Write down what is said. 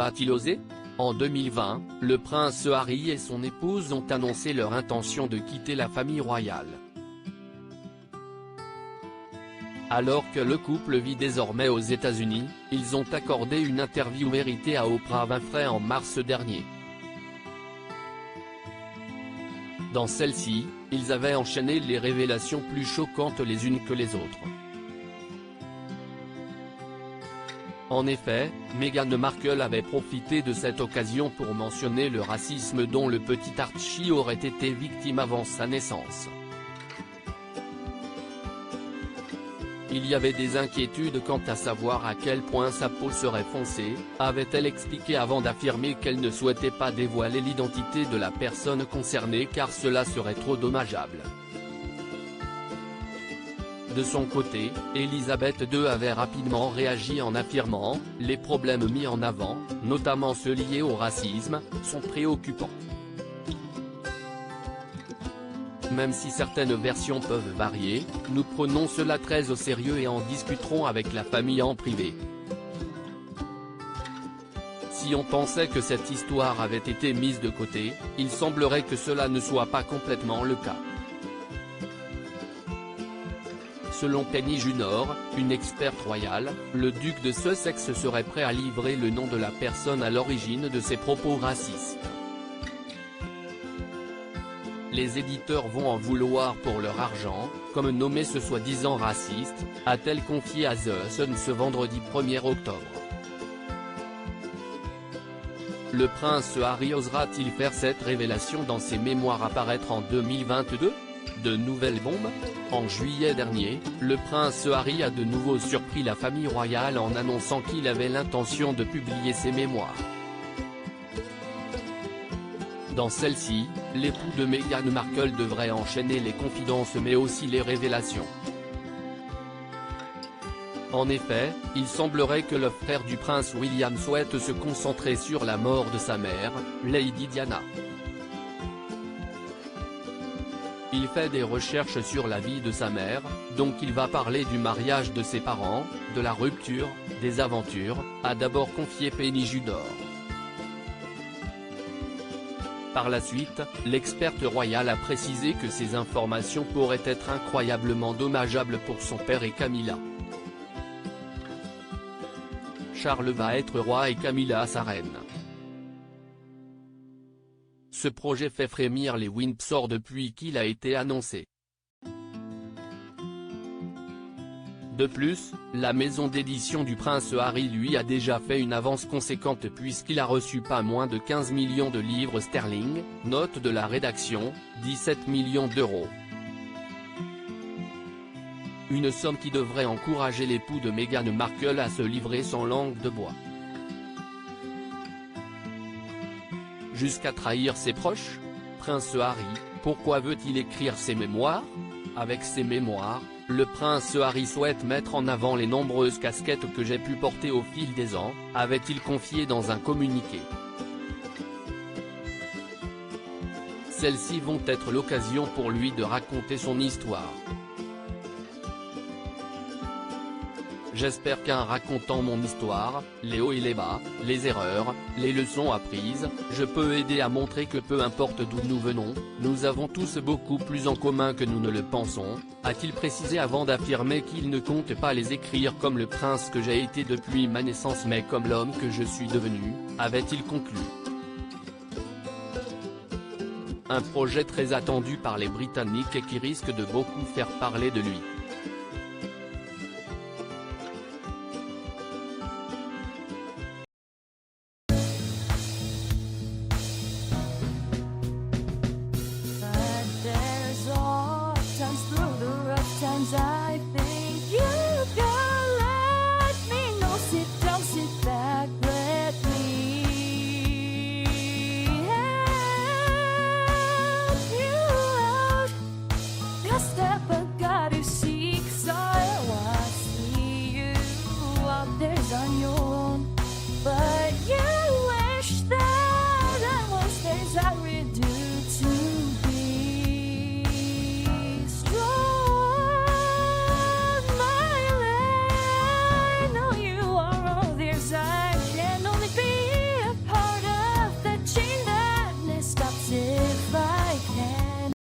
va-t-il oser? En 2020, le prince Harry et son épouse ont annoncé leur intention de quitter la famille royale. Alors que le couple vit désormais aux États-Unis, ils ont accordé une interview méritée à Oprah Winfrey en mars dernier. Dans celle-ci, ils avaient enchaîné les révélations plus choquantes les unes que les autres. En effet, Meghan Markle avait profité de cette occasion pour mentionner le racisme dont le petit Archie aurait été victime avant sa naissance. Il y avait des inquiétudes quant à savoir à quel point sa peau serait foncée, avait-elle expliqué avant d'affirmer qu'elle ne souhaitait pas dévoiler l'identité de la personne concernée car cela serait trop dommageable. De son côté, Elisabeth II avait rapidement réagi en affirmant « Les problèmes mis en avant, notamment ceux liés au racisme, sont préoccupants. Même si certaines versions peuvent varier, nous prenons cela très au sérieux et en discuterons avec la famille en privé. » Si on pensait que cette histoire avait été mise de côté, il semblerait que cela ne soit pas complètement le cas. Selon Penny Junor, une experte royale, le duc de Sussex serait prêt à livrer le nom de la personne à l'origine de ses propos racistes. Les éditeurs vont en vouloir pour leur argent, comme nommer ce soi-disant raciste, a-t-elle confié à The Sun ce vendredi 1er octobre. Le prince Harry osera-t-il faire cette révélation dans ses mémoires à paraître en 2022 ? De nouvelles bombes? En juillet dernier, le prince Harry a de nouveau surpris la famille royale en annonçant qu'il avait l'intention de publier ses mémoires. Dans celle-ci, l'époux de Meghan Markle devrait enchaîner les confidences mais aussi les révélations. En effet, il semblerait que le frère du prince William souhaite se concentrer sur la mort de sa mère, Lady Diana. Il fait des recherches sur la vie de sa mère, donc il va parler du mariage de ses parents, de la rupture, des aventures, a d'abord confié Penny Junor. Par la suite, l'experte royale a précisé que ces informations pourraient être incroyablement dommageables pour son père et Camilla. Charles va être roi et Camilla sa reine. Ce projet fait frémir les Windsor depuis qu'il a été annoncé. De plus, la maison d'édition du prince Harry lui a déjà fait une avance conséquente puisqu'il a reçu pas moins de 15 millions de livres sterling, note de la rédaction, 17 millions d'euros. Une somme qui devrait encourager l'époux de Meghan Markle à se livrer sans langue de bois. Jusqu'à trahir ses proches? Prince Harry, pourquoi veut-il écrire ses mémoires? Avec ses mémoires, le prince Harry souhaite mettre en avant les nombreuses casquettes que j'ai pu porter au fil des ans, avait-il confié dans un communiqué. Celles-ci vont être l'occasion pour lui de raconter son histoire. J'espère qu'en racontant mon histoire, les hauts et les bas, les erreurs, les leçons apprises, je peux aider à montrer que peu importe d'où nous venons, nous avons tous beaucoup plus en commun que nous ne le pensons, a-t-il précisé avant d'affirmer qu'il ne compte pas les écrire comme le prince que j'ai été depuis ma naissance mais comme l'homme que je suis devenu, avait-il conclu. Un projet très attendu par les Britanniques et qui risque de beaucoup faire parler de lui. Through the rough times